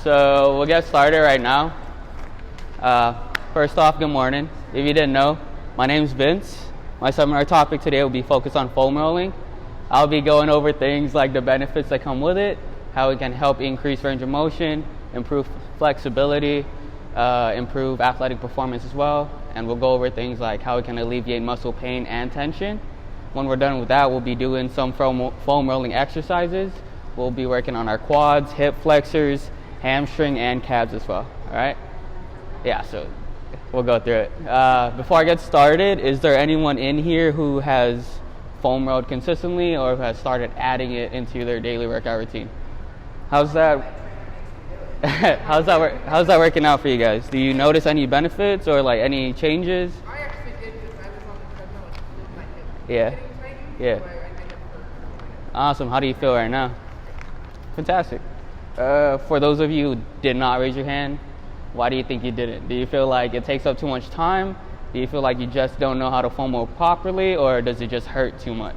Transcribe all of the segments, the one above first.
So we'll get started right now. First off, good morning. If you didn't know, my name's Vince. My seminar topic today will be focused on foam rolling. I'll be going over things like the benefits that come with it, how it can help increase range of motion, improve flexibility, improve athletic performance as well, and we'll go over things like how it can alleviate muscle pain and tension. When we're done with that, we'll be doing some foam rolling exercises. We'll be working on our quads, hip flexors, hamstring, and calves as well. All right? Yeah, so we'll go through it. Before I get started, is there anyone in here who has foam rolled consistently or has started adding it into their daily workout routine? How's that? How's that working out for you guys? Do you notice any benefits or like any changes? I actually did because I was on the treadmill with my hip. Yeah. Yeah. Awesome. How do you feel right now? Fantastic. For those of you who did not raise your hand, why do you think you didn't? Do you feel like it takes up too much time? Do you feel like you just don't know how to foam roll properly, or does it just hurt too much?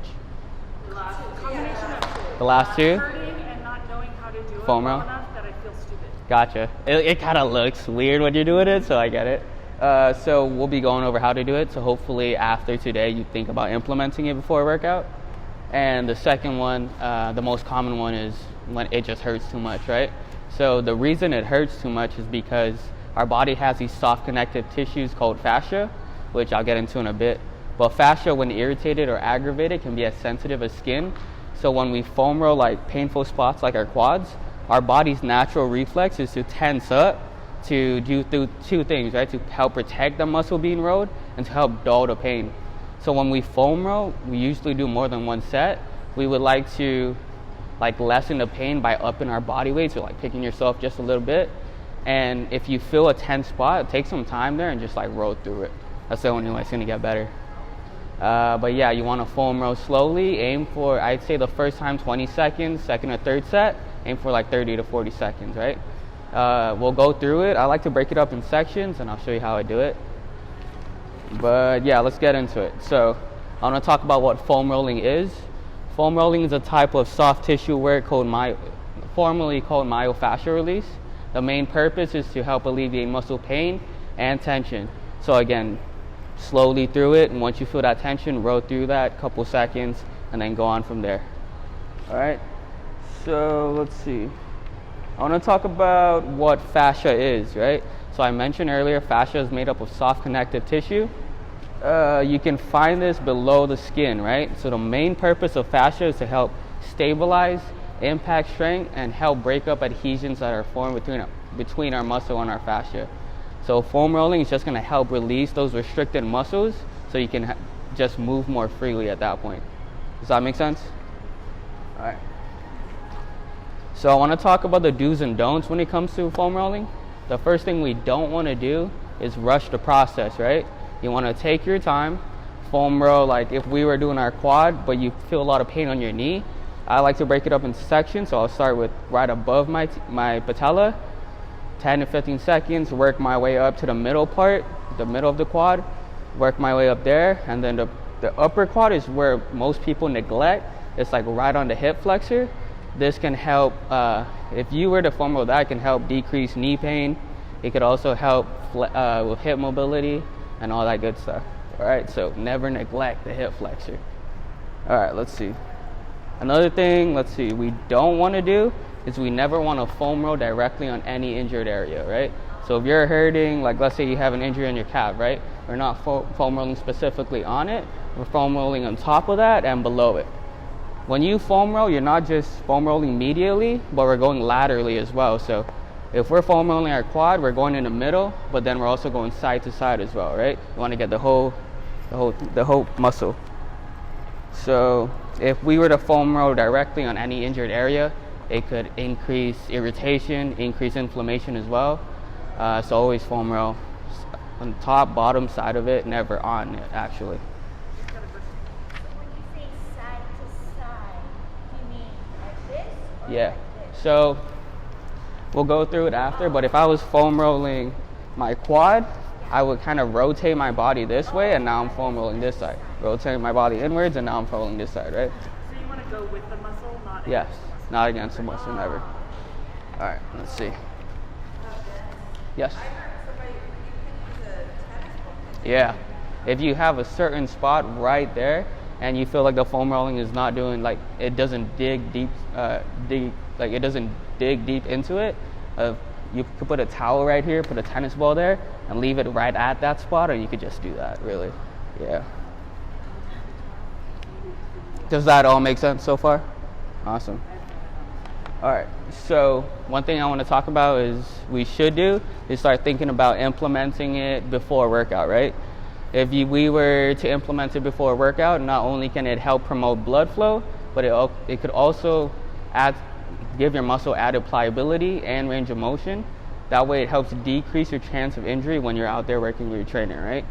The last combination of two. The last two? Hurting and not knowing how to do it Foam well roll? enough that I feel stupid. Gotcha. It kind of looks weird when you're doing it, so I get it. So we'll be going over how to do it. So hopefully after today, you think about implementing it before a workout. And the second one, the most common one, is when it just hurts too much, right? So the reason it hurts too much is because our body has these soft connective tissues called fascia, which I'll get into in a bit. But fascia, when irritated or aggravated, can be as sensitive as skin. So when we foam roll like painful spots like our quads, our body's natural reflex is to tense up to do two things, right? To help protect the muscle being rolled and to help dull the pain. So when we foam roll, we usually do more than one set. We would like to lessen the pain by upping our body weight, so like picking yourself just a little bit. And if you feel a tense spot, take some time there and just like roll through it. That's the only way it's gonna get better. But yeah, you wanna foam roll slowly. Aim for, I'd say the first time 20 seconds, second or third set, aim for like 30 to 40 seconds, right? We'll go through it. I like to break it up in sections and I'll show you how I do it. But yeah, let's get into it. So I wanna talk about what foam rolling is. Foam rolling is a type of soft tissue work formerly called myofascial release. The main purpose is to help alleviate muscle pain and tension. So again, slowly through it, and once you feel that tension, roll through that couple seconds and then go on from there. All right, so let's see. I want to talk about what fascia is, right? So I mentioned earlier, fascia is made up of soft connective tissue. You can find this below the skin, right? So the main purpose of fascia is to help stabilize, impact strength, and help break up adhesions that are formed between our muscle and our fascia. So foam rolling is just going to help release those restricted muscles so you can just move more freely at that point. Does that make sense? All right. So I want to talk about the do's and don'ts when it comes to foam rolling. The first thing we don't want to do is rush the process, right? You want to take your time, foam roll. Like if we were doing our quad, but you feel a lot of pain on your knee, I like to break it up in sections. So I'll start with right above my patella, 10 to 15 seconds, work my way up to the middle part, the middle of the quad, work my way up there, and then the upper quad is where most people neglect. It's like right on the hip flexor. This can help, if you were to foam roll that, it can help decrease knee pain. It could also help with hip mobility and all that good stuff. All right, so never neglect the hip flexor. All right, let's see. Another thing, we don't want to do is we never want to foam roll directly on any injured area, right? So if you're hurting, like let's say you have an injury on your calf, right? We're not foam rolling specifically on it. We're foam rolling on top of that and below it. When you foam roll, you're not just foam rolling medially, but we're going laterally as well. So if we're foam rolling our quad, we're going in the middle, but then we're also going side to side as well, right? You want to get the whole muscle. So if we were to foam roll directly on any injured area, it could increase irritation, increase inflammation as well. So always foam roll on the top, bottom side of it, never on it actually. So when you say side to side, do you mean like this or Yeah. like this? So we'll go through it after, but if I was foam rolling my quad, I would kind of rotate my body this way, and now I'm foam rolling this side. Rotating my body inwards, and now I'm foam rolling this side, right? So you want to go with the muscle, not Yes, against the muscle? not against the muscle, never. All right, let's see. Yes. I heard somebody, you can use a tennis ball. Yeah. If you have a certain spot right there and you feel like the foam rolling is not doing, like, it doesn't dig deep, it doesn't dig deep into it, you could put a towel right here, put a tennis ball there, and leave it right at that spot, or you could just do that, really. Yeah. Does that all make sense so far? Awesome. All right, so one thing I want to talk about is start thinking about implementing it before a workout, right? If we were to implement it before a workout, not only can it help promote blood flow, but it could also give your muscle added pliability and range of motion. That way it helps decrease your chance of injury when you're out there working with your trainer, right?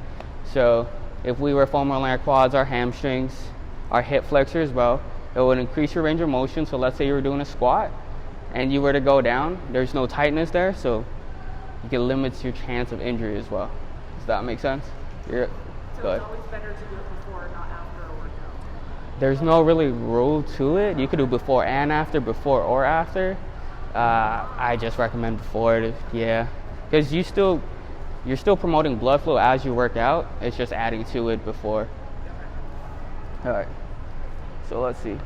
So if we were foam rolling our quads, our hamstrings, our hip flexors, well, it would increase your range of motion. So let's say you were doing a squat and you were to go down, there's no tightness there, so it limits your chance of injury as well. Does that make sense? Yeah. So Good. it's always better to do it before, not after a workout. There's no really rule to it. You could do before and after, before or after. I just recommend before, yeah, because you're still promoting blood flow as you work out. It's just adding to it before. All right. So let's see.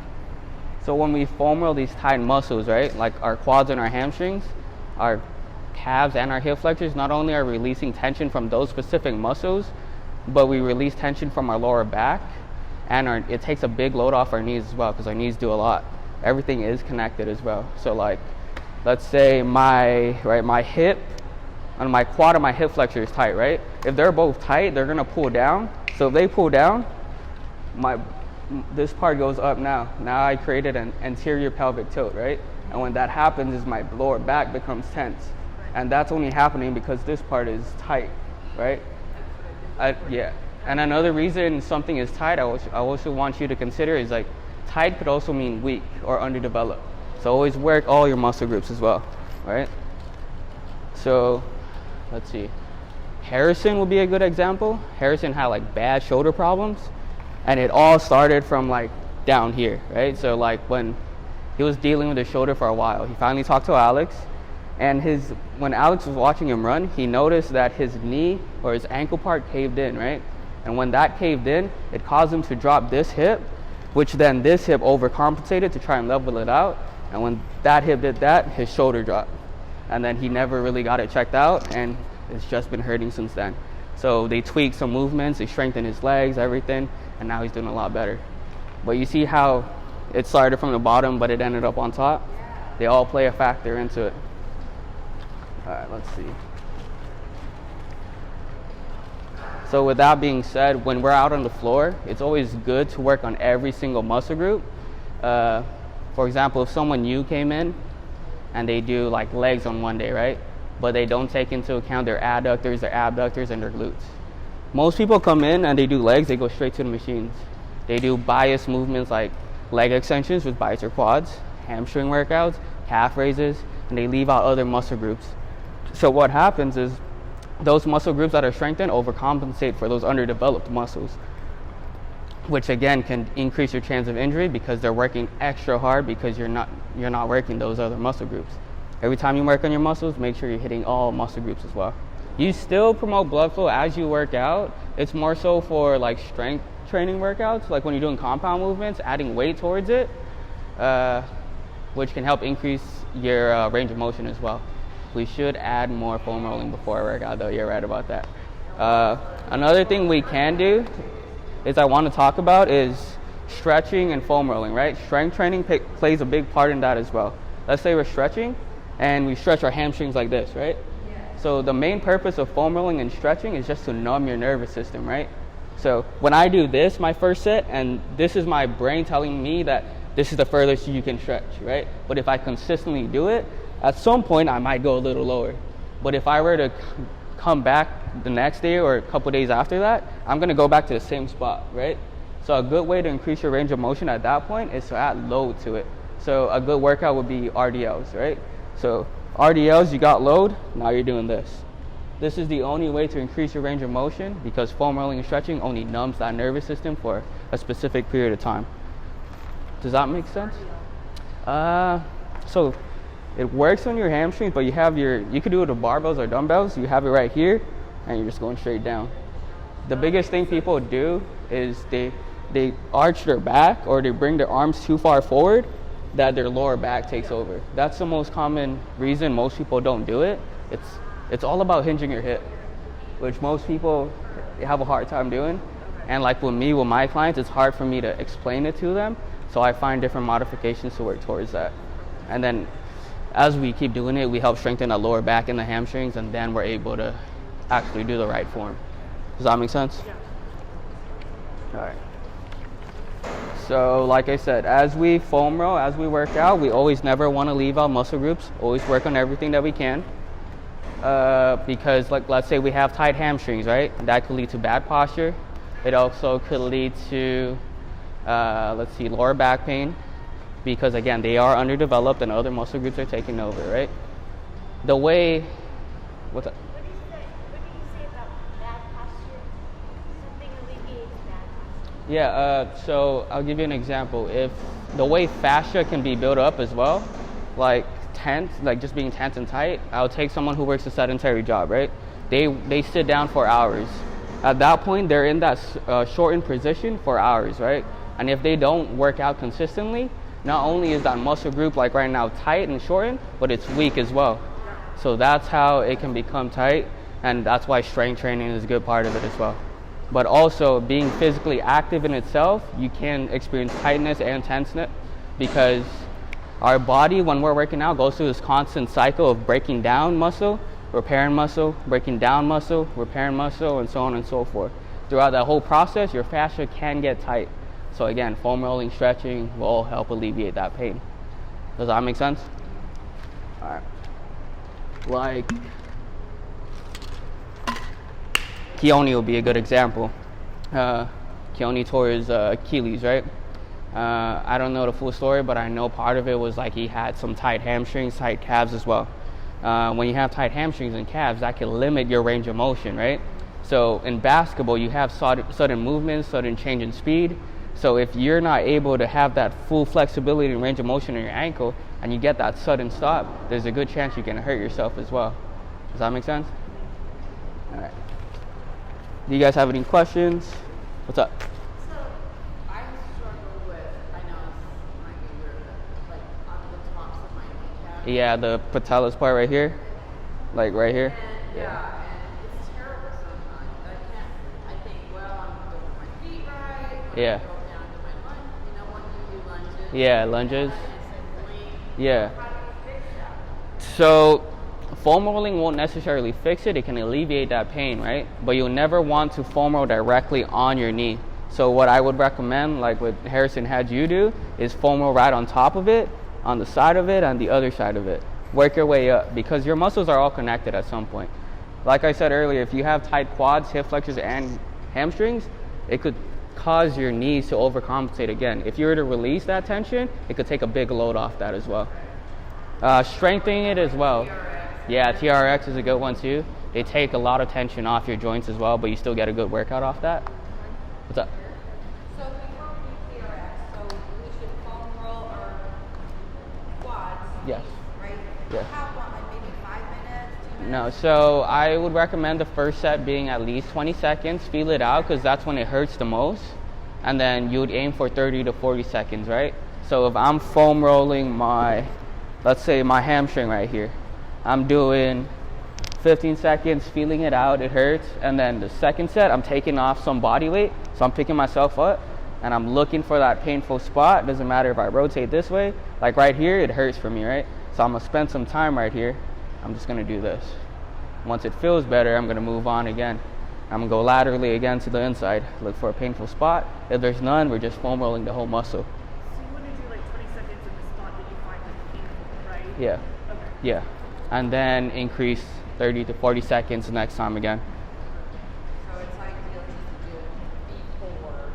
So when we foam roll these tight muscles, right, like our quads and our hamstrings, our calves and our hip flexors, not only are we releasing tension from those specific muscles, but we release tension from our lower back, and it takes a big load off our knees as well, because our knees do a lot. Everything is connected as well. So like, let's say my hip and my quad and my hip flexor is tight, right? If they're both tight, they're gonna pull down. So if they pull down, this part goes up now. Now I created an anterior pelvic tilt, right? And when that happens is my lower back becomes tense. And that's only happening because this part is tight, right? Yeah. And another reason something is tight, I also want you to consider is like, tight could also mean weak or underdeveloped. So always work all your muscle groups as well, right? So let's see. Harrison would be a good example. Harrison had like bad shoulder problems, and it all started from like down here, right? So like when he was dealing with his shoulder for a while, he finally talked to Alex, and when Alex was watching him run, he noticed that his knee or his ankle part caved in, right? And when that caved in, it caused him to drop this hip, which then this hip overcompensated to try and level it out. And when that hip did that, his shoulder dropped. And then he never really got it checked out, and it's just been hurting since then. So they tweaked some movements, they strengthened his legs, everything, and now he's doing a lot better. But you see how it started from the bottom, but it ended up on top? They all play a factor into it. All right, let's see. So with that being said, when we're out on the floor, it's always good to work on every single muscle group. For example, if someone new came in and they do like legs on one day, right? But they don't take into account their adductors, their abductors, and their glutes. Most people come in and they do legs, they go straight to the machines. They do bias movements like leg extensions, with biceps or quads, hamstring workouts, calf raises, and they leave out other muscle groups. So what happens is those muscle groups that are strengthened overcompensate for those underdeveloped muscles, which again can increase your chance of injury because they're working extra hard because you're not working those other muscle groups. Every time you work on your muscles, make sure you're hitting all muscle groups as well. You still promote blood flow as you work out. It's more so for like strength training workouts, like when you're doing compound movements, adding weight towards it, which can help increase your range of motion as well. We should add more foam rolling before a workout, though. You're right about that. Another thing we can do is I want to talk about is stretching and foam rolling, right? Strength training plays a big part in that as well. Let's say we're stretching and we stretch our hamstrings like this, right? Yeah. So the main purpose of foam rolling and stretching is just to numb your nervous system, right? So when I do this, my first set, and this is my brain telling me that this is the furthest you can stretch, right? But if I consistently do it, at some point I might go a little lower. But if I were to come back the next day or a couple days after that, I'm gonna go back to the same spot, right? So a good way to increase your range of motion at that point is to add load to it. So a good workout would be RDLs, right? So RDLs, you got load, now you're doing this. This is the only way to increase your range of motion because foam rolling and stretching only numbs that nervous system for a specific period of time. Does that make sense? So It works on your hamstrings, but you could do it with barbells or dumbbells. You have it right here, and you're just going straight down. The biggest thing people do is they arch their back or they bring their arms too far forward that their lower back takes over. That's the most common reason most people don't do it. It's all about hinging your hip, which most people have a hard time doing. And like with me, with my clients, it's hard for me to explain it to them. So I find different modifications to work towards that. And then as we keep doing it, we help strengthen the lower back and the hamstrings, and then we're able to actually do the right form. Does that make sense? Yeah. All right. So like I said, as we foam roll, as we work out, we always never want to leave out muscle groups. Always work on everything that we can. Because like, let's say we have tight hamstrings, right? That could lead to bad posture. It also could lead to, lower back pain. Because again, they are underdeveloped and other muscle groups are taking over, right? The way, what's that? What do you say about bad posture? Something alleviates bad posture. Yeah, so I'll give you an example. If the way fascia can be built up as well, like tense, like just being tense and tight, I'll take someone who works a sedentary job, right? They sit down for hours. At that point, they're in that shortened position for hours, right? And if they don't work out consistently, not only is that muscle group like right now tight and shortened, but it's weak as well. So that's how it can become tight, and that's why strength training is a good part of it as well. But also being physically active in itself, you can experience tightness and tenseness because our body, when we're working out, goes through this constant cycle of breaking down muscle, repairing muscle, breaking down muscle, repairing muscle, and so on and so forth. Throughout that whole process, your fascia can get tight. So again, foam rolling, stretching will all help alleviate that pain. Does that make sense? All right. Like, Keone will be a good example. Keone tore his Achilles, right? I don't know the full story, but I know part of it was like he had some tight hamstrings, tight calves as well. When you have tight hamstrings and calves, that can limit your range of motion, right? So in basketball, you have sudden movements, sudden change in speed. So if you're not able to have that full flexibility and range of motion in your ankle, and you get that sudden stop, there's a good chance you can hurt yourself as well. Does that make sense? All right. Do you guys have any questions? What's up? So I struggle with, I know this might be weird, but like on the tops of my kneecap. Yeah, the patellis part right here, like right here. And, yeah, and it's terrible sometimes. I think, well, I'm doing my feet right. Yeah. Go down to my lunge. You know when you do lunges? Yeah, lunges. And it's like lean. Yeah. How do you fix that? So foam rolling won't necessarily fix it. It can alleviate that pain, right? But you'll never want to foam roll directly on your knee. So what I would recommend, like what Harrison had you do, is foam roll right on top of it, on the side of it, and the other side of it. Work your way up because your muscles are all connected at some point. Like I said earlier, if you have tight quads, hip flexors, and hamstrings, it could cause your knees to overcompensate again. If you were to release that tension, it could take a big load off that as well. Strengthening it as well. Yeah, TRX is a good one too. They take a lot of tension off your joints as well, but you still get a good workout off that. What's up? So before we do TRX, so we should foam roll our quads. Yes. Right? Yeah. How long? Like maybe 5 minutes? 2 minutes? No, so I would recommend the first set being at least 20 seconds. Feel it out because that's when it hurts the most. And then you would aim for 30 to 40 seconds, right? So if I'm foam rolling my, let's say my hamstring right here, I'm doing 15 seconds, feeling it out, it hurts. And then the second set, I'm taking off some body weight. So I'm picking myself up and I'm looking for that painful spot. Doesn't matter if I rotate this way. Like right here, it hurts for me, right? So I'm gonna spend some time right here. I'm just gonna do this. Once it feels better, I'm gonna move on again. I'm gonna go laterally again to the inside, look for a painful spot. If there's none, we're just foam rolling the whole muscle. So you want to do like 20 seconds in the spot that you find like painful, right? Yeah, Okay. yeah. And then increase 30 to 40 seconds the next time again. So it's ideal just to do it before.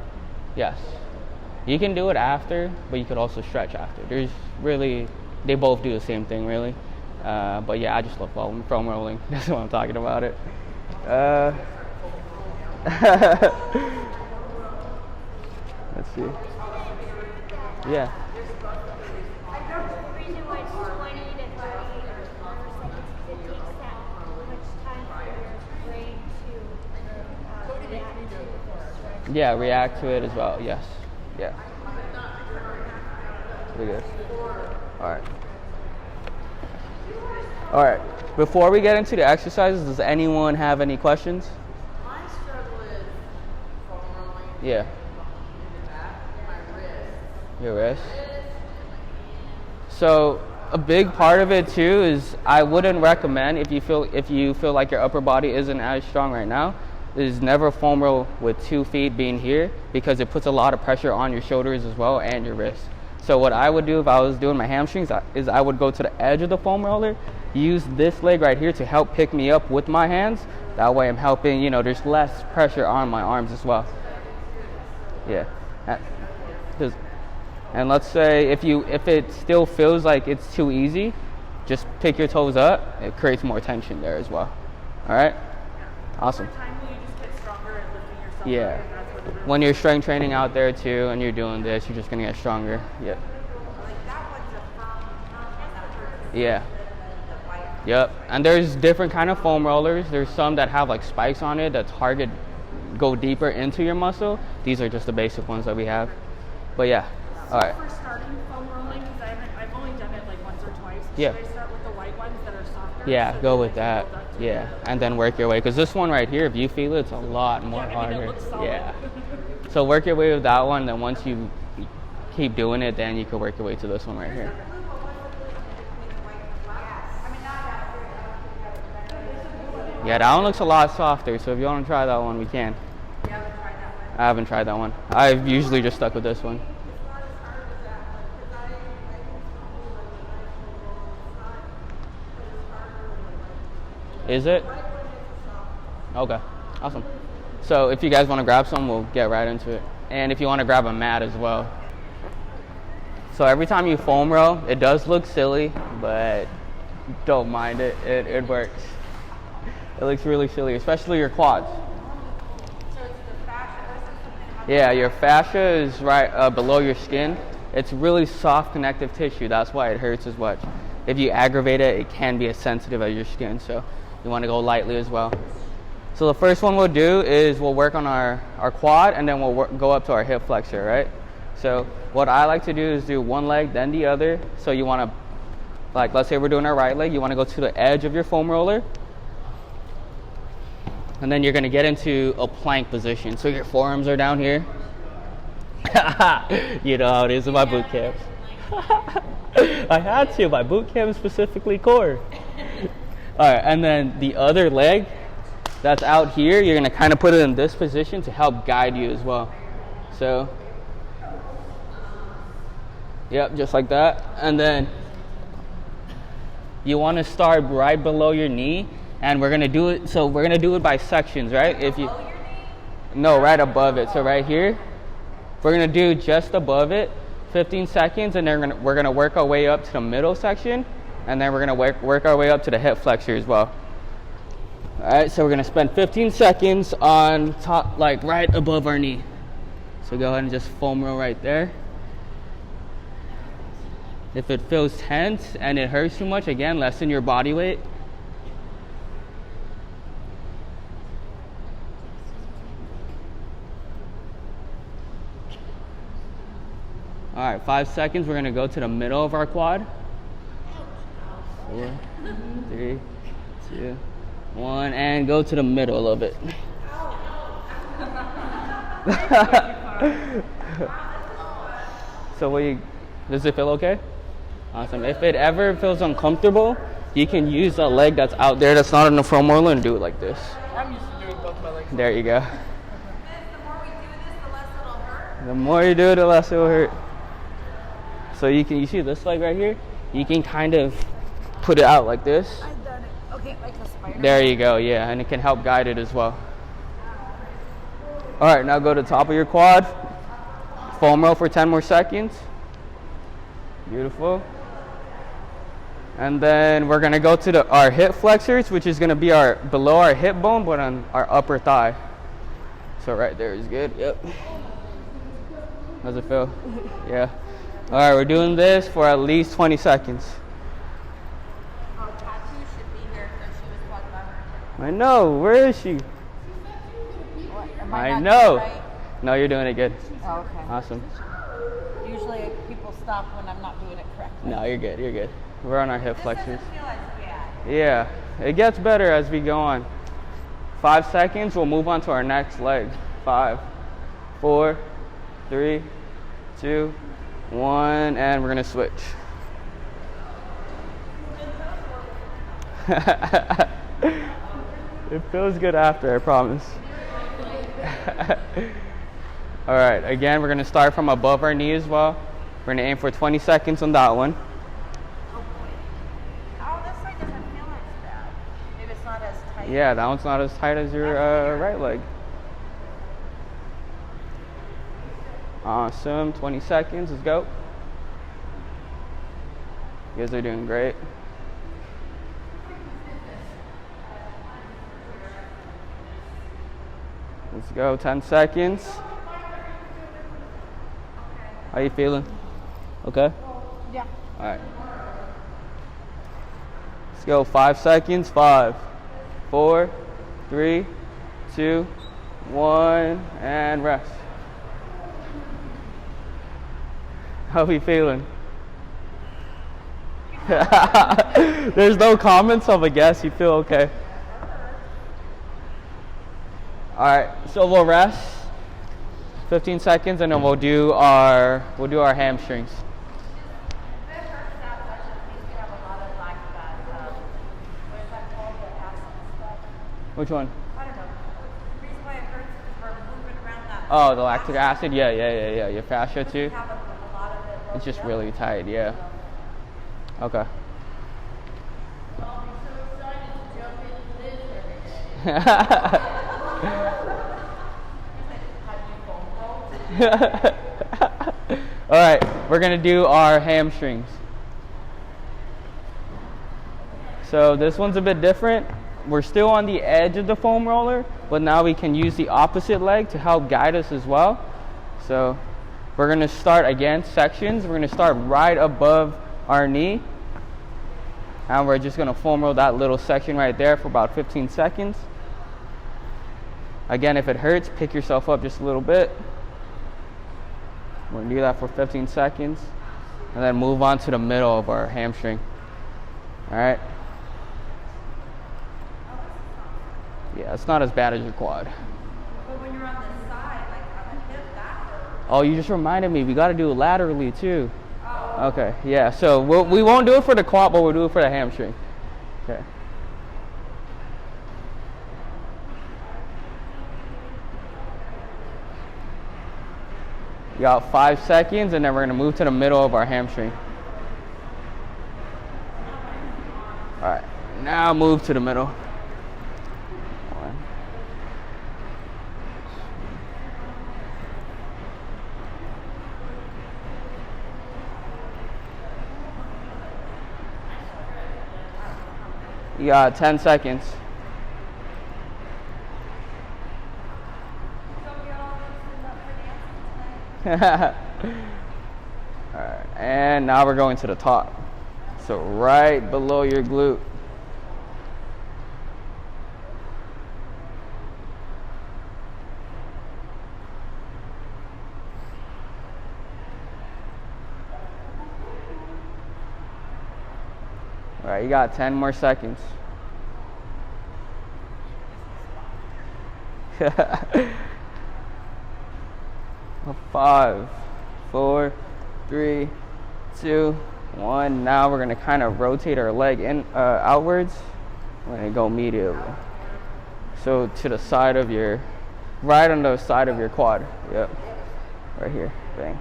Yes. You can do it after, but you could also stretch after. There's really, they both do the same thing really. But yeah, I just love foam rolling. That's what I'm talking about it. Let's see. Yeah. The reason why it's 20 to 30 Yeah, react to it as well. Yes. Yeah. Pretty good. All right. All right. Before we get into the exercises, does anyone have any questions? My struggle is foam rolling Yeah. in the back, my wrist. Your wrist. So a big part of it too is I wouldn't recommend if you feel like your upper body isn't as strong right now, is never foam roll with 2 feet being here, because it puts a lot of pressure on your shoulders as well and your wrist. So what I would do if I was doing my hamstrings is I would go to the edge of the foam roller, use this leg right here to help pick me up with my hands. That way I'm helping, there's less pressure on my arms as well. Yeah. And let's say if it still feels like it's too easy, just pick your toes up. It creates more tension there as well. All right? Awesome. Over time, you just get stronger at lifting yourself up, Yeah. and that's what it really When you're strength training out there too and you're doing this, you're just going to get stronger. Yeah. Like that one's a firm on that person. Yeah. The white. Yep. And there's different kind of foam rollers. There's some that have like spikes on it that go deeper into your muscle. These are just the basic ones that we have. But yeah. All right. For starting foam rolling, because I've only done it like once or twice. Yeah. Should I start with the white ones that are softer? Yeah, so go that with I that. can build up to Yeah, it? and then work your way. Because this one right here, if you feel it, it's a lot more Yeah, I mean, harder. it looks solid. Yeah. So work your way with that one. Then once you keep doing it, then you can work your way to this one right here. Yeah, that one looks a lot softer. So if you want to try that one, we can. I haven't tried that one. I've usually just stuck with this one. Is it? Okay, awesome. So if you guys want to grab some, we'll get right into it. And if you want to grab a mat as well. So every time you foam roll, it does look silly, but don't mind it. It works. It looks really silly, especially your quads. So it's the fascia. Yeah, your fascia is right below your skin. It's really soft connective tissue. That's why it hurts as much. If you aggravate it, it can be as sensitive as your skin. So you want to go lightly as well. So the first one we'll do is we'll work on our quad, and then we'll go up to our hip flexor, right? So what I like to do is do one leg, then the other. So you want to, like, let's say we're doing our right leg. You want to go to the edge of your foam roller. And then you're going to get into a plank position. So your forearms are down here. You know how it is in my boot camps. I had to. My boot camp is specifically core. All right, and then the other leg that's out here, you're going to kind of put it in this position to help guide you as well. So, yep, just like that. And then you want to start right below your knee. And we're gonna do it. So we're gonna do it by sections, right? If you, no, right above it. So right here, we're gonna do just above it, 15 seconds, and then we're gonna work our way up to the middle section, and then we're gonna work our way up to the hip flexor as well. All right. So we're gonna spend 15 seconds on top, like right above our knee. So go ahead and just foam roll right there. If it feels tense and it hurts too much, again, lessen your body weight. All right, 5 seconds. We're gonna go to the middle of our quad. 4, 3, 2, 1, and go to the middle a little bit. So does it feel okay? Awesome. If it ever feels uncomfortable, you can use a leg that's out there that's not in the foam roller and do it like this. I'm used to doing both my legs. There you go. The more we do this, the less it'll hurt. The more you do it, the less it will hurt. So you see this leg right here? You can kind of put it out like this. I've done it. Okay, like a spider. There you go, yeah, and it can help guide it as well. All right, now go to the top of your quad. Foam roll for 10 more seconds. Beautiful. And then we're gonna go to our hip flexors, which is gonna be below our hip bone, but on our upper thigh. So right there is good, yep. How's it feel? Yeah. All right, we're doing this for at least 20 seconds. Oh, Tattoo should be here because she was talking about her. I know, where is she? What, am I not know. doing right? No, you're doing it good. Oh, okay. Awesome. Usually people stop when I'm not doing it correctly. No, you're good. You're good. We're on our hip flexors. Doesn't feel as bad. Yeah, it gets better as we go on. 5 seconds, we'll move on to our next leg. 5, 4, 3, 2, 1, and we're gonna switch. It feels good after, I promise. All right, again, we're gonna start from above our knee as well. We're gonna aim for 20 seconds on that one. Oh, this side doesn't feel as bad. Maybe it's not as tight. Yeah, that one's not as tight as your right leg. Awesome, 20 seconds, let's go. You guys are doing great. Let's go, 10 seconds. How you feeling? Okay? Yeah. All right. Let's go, 5 seconds. 5, 4, 3, 2, 1, and rest. How are we feeling? There's no comments, so I guess you feel okay. All right, so we'll rest 15 seconds, and then we'll do our hamstrings. If it hurts that much, it means we have a lot of like that, what is that called, the absent stuff? Which one? I don't know. The reason why it hurts is because we're moving around that. Oh, the lactic acid. Yeah. Your fascia We too. have a lot of it. It's just really tight. Yeah. Okay. I'll be so excited to jump into this every day. All right, we're gonna do our hamstrings. So this one's a bit different. We're still on the edge of the foam roller, but now we can use the opposite leg to help guide us as well. So we're gonna start again, sections. We're gonna start right above our knee. And we're just gonna foam roll that little section right there for about 15 seconds. Again, if it hurts, pick yourself up just a little bit. We're gonna do that for 15 seconds. And then move on to the middle of our hamstring. All right? Yeah, it's not as bad as your quad. But when you're on the side, like on the hip, that hurts. Oh, you just reminded me, we gotta do it laterally too. Oh. Okay, yeah, so we won't do it for the quad, but we'll do it for the hamstring. Okay. You got 5 seconds, and then we're gonna move to the middle of our hamstring. All right, now move to the middle. 1. You got 10 seconds. Alright, and now we're going to the top. So right below your glute. All right, you got 10 more seconds. 5, 4, 3, 2, 1. Now we're gonna kind of rotate our leg in outwards. We're gonna go medially. So to the side of your, right on the side of your quad. Yep, right here. Bang.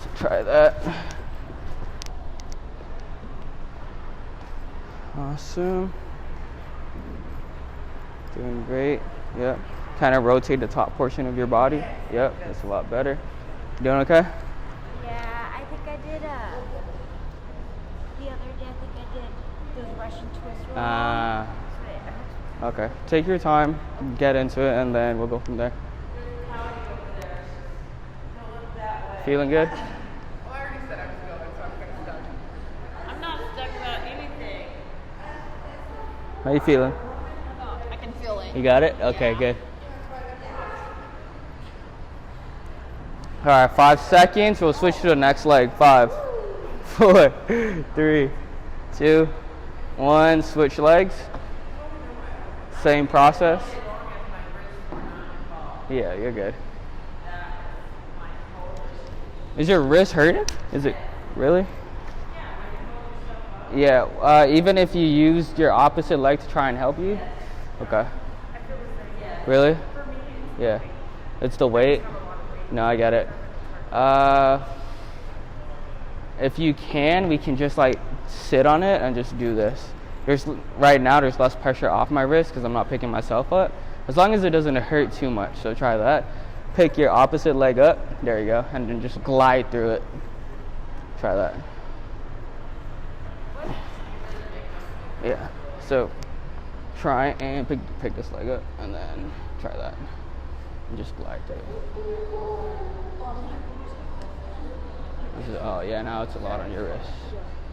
So try that. Awesome. Doing great. Yep. Kind of rotate the top portion of your body. Yep, that's a lot better. Doing okay? Yeah, I think I did the other day. I think I did those Russian twists wrong. So it hurts. Okay. Take your time, get into it, and then we'll go from there. Feeling good? Well, I already said I was going, so I'm kind of stuck. I'm not stuck about anything. How you feeling? I can feel it. You got it? Okay, good. All right, 5 seconds. We'll switch to the next leg. 5, 4, 3, 2, 1. Switch legs. Same process. Yeah, you're good. Is your wrist hurting? Is it really? Yeah, even if you used your opposite leg to try and help you? Okay. Really? Yeah. It's the weight? No, I get it. If you can, we can just like sit on it and just do this. Right now there's less pressure off my wrist because I'm not picking myself up. As long as it doesn't hurt too much, so try that. Pick your opposite leg up, there you go, and then just glide through it. Try that. Yeah, so try and pick this leg up and then try that. And just glide through it. Oh yeah, now it's a lot on your wrist.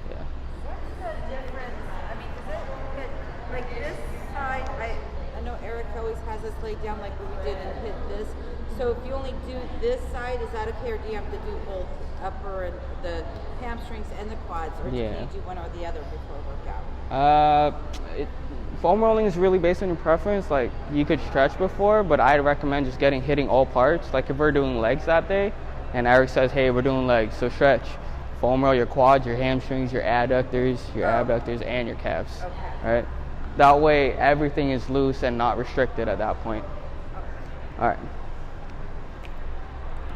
Yeah. What's the difference? I mean, does it hit like this side? I know Eric always has us laid down like what we did and hit this. So if you only do this side, is that okay, or do you have to do both upper and the hamstrings and the quads, or can you do one or the other before workout? Foam rolling is really based on your preference. Like you could stretch before, but I'd recommend just hitting all parts. Like if we're doing legs that day, and Eric says, "Hey, we're doing legs, so stretch." Foam roll your quads, your hamstrings, your adductors, and your calves. Okay. Right? That way, everything is loose and not restricted at that point. All right.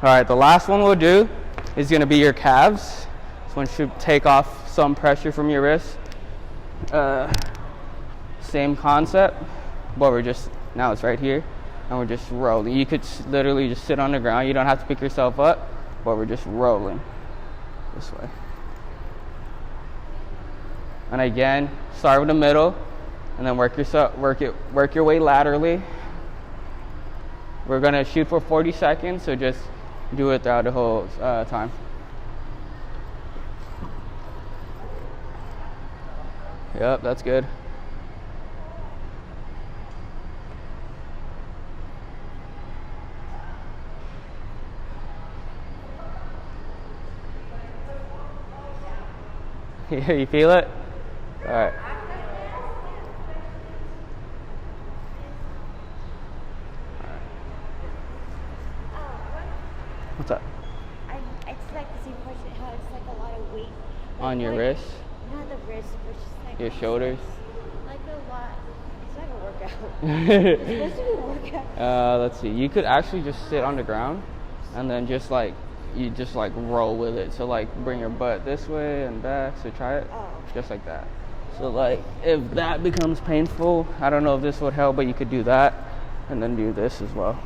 All right. The last one we'll do is going to be your calves. This one should take off some pressure from your wrist. Same concept, but now it's right here, and we're just rolling. You could literally just sit on the ground. You don't have to pick yourself up, but we're just rolling this way. And again, start with the middle, and then work your way laterally. We're gonna shoot for 40 seconds, so just do it throughout the whole time. Yep, that's good. You feel it? All right. What's up? It's like the same question, how it's like a lot of weight. On your wrist? Not the wrist, but just like your shoulders? Like a lot. It's like a workout. It's supposed to be a workout. Let's see. You could actually just sit on the ground and then just like roll with it. So like bring your butt this way and back. So try it. Just like that. So like if that becomes painful, I don't know if this would help, but you could do that and then do this as well.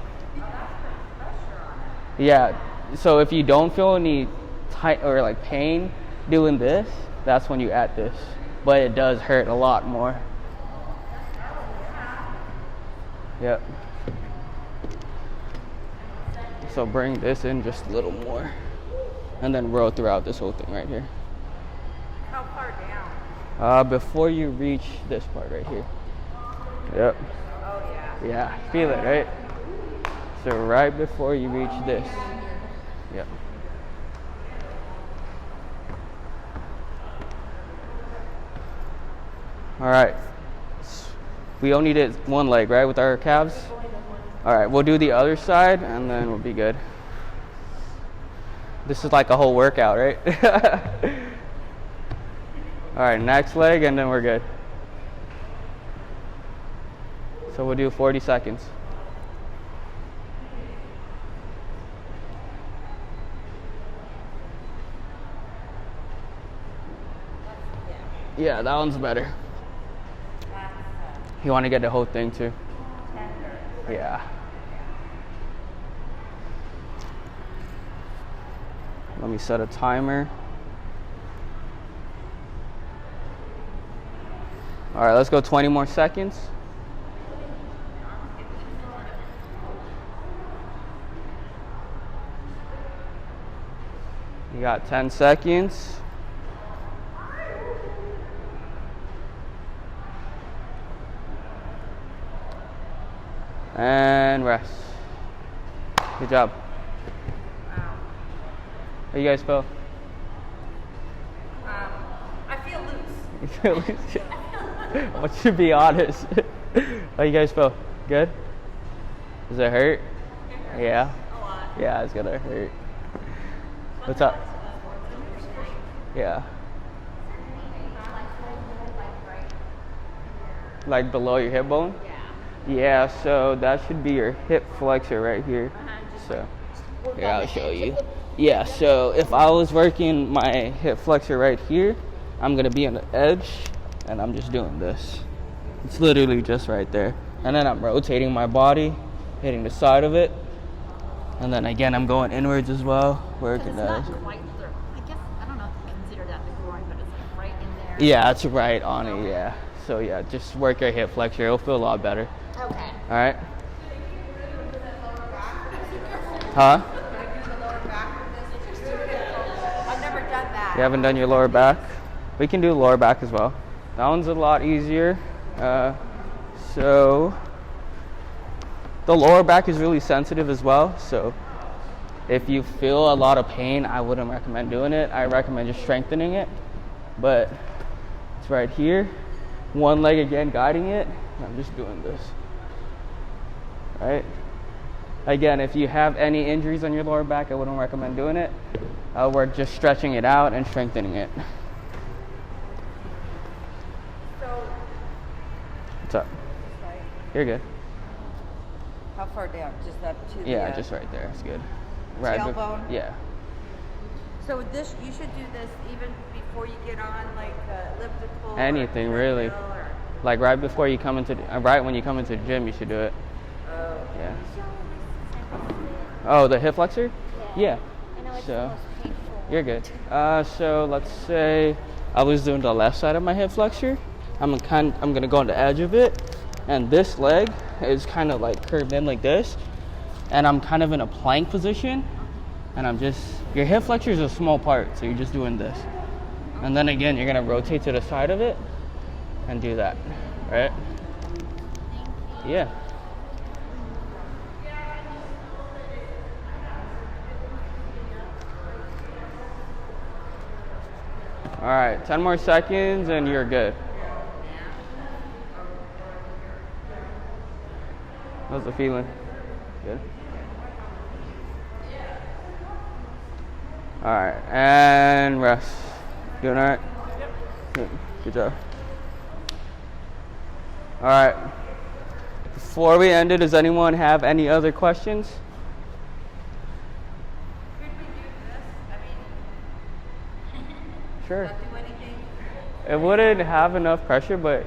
Yeah. So if you don't feel any tight or like pain doing this, that's when you add this. But it does hurt a lot more. Yep. So bring this in just a little more, and then roll throughout this whole thing right here. How far down? Before you reach this part right here. Yep. Oh yeah. Yeah, feel it, right? So right before you reach this. Yep. All right. We only did one leg, right, with our calves? All right, we'll do the other side, and then we'll be good. This is like a whole workout, right? All right, next leg, and then we're good. So we'll do 40 seconds. Yeah, that one's better. You want to get the whole thing too? Yeah. Let me set a timer. All right, let's go 20 more seconds. You got 10 seconds. And rest. Good job. Wow. How you guys feel? I feel loose. You feel loose? I want you to be honest. How you guys feel? Good? Does it hurt? Yeah? A lot. Yeah, it's gonna hurt. What's up? Yeah. Like below your hip bone? Yeah, so that should be your hip flexor right here. So, here, I'll show you. Yeah, so if I was working my hip flexor right here, I'm gonna be on the edge, and I'm just doing this. It's literally just right there. And then I'm rotating my body, hitting the side of it. And then again, I'm going inwards as well, working that. Quite the, I guess, I don't know if you consider that the groin, but it's like right in there. Yeah, it's right on it, yeah. So yeah, just work your hip flexor. It'll feel a lot better. Okay. All right. Huh? I've never done that. You haven't done your lower back? We can do lower back as well. That one's a lot easier. So the lower back is really sensitive as well. So if you feel a lot of pain, I wouldn't recommend doing it. I recommend just strengthening it. But it's right here. One leg again guiding it. I'm just doing this. Right? Again, if you have any injuries on your lower back, I wouldn't recommend doing it. We're just stretching it out and strengthening it. So, What's up? You're good. how far down? Just up to the Yeah, just right there. It's good. Right. tailbone? Yeah. So this, you should do this even before you get on like elliptical. Anything, or really. treadmill or- Like right before you come into, right when you come into the gym, you should do it. Oh. Yeah. Show me Oh, the hip flexor? Yeah. I know it's So, the most painful. You're good. So let's say I was doing the left side of my hip flexor. I'm gonna go on the edge of it, and this leg is kind of like curved in like this, and I'm kind of in a plank position, and your hip flexor is a small part, so you're just doing this, and then again you're gonna rotate to the side of it, and do that, right? Yeah. All right, 10 more seconds and you're good. How's the feeling? Good? All right, and rest. Doing all right? Good. Good job. All right. Before we end it, does anyone have any other questions? Could we do this? I mean, Sure. not do anything? It wouldn't have enough pressure, but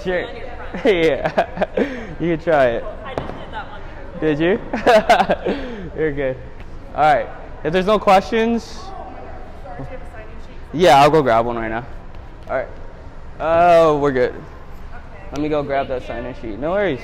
sure. Yeah. You can try it. I just did that one. Did you? You're good. All right. If there's no questions, Do you have a sign-in sheet? yeah, I'll go grab one right now. All right. Oh, we're good. Let me go grab that sign-in sheet. No worries.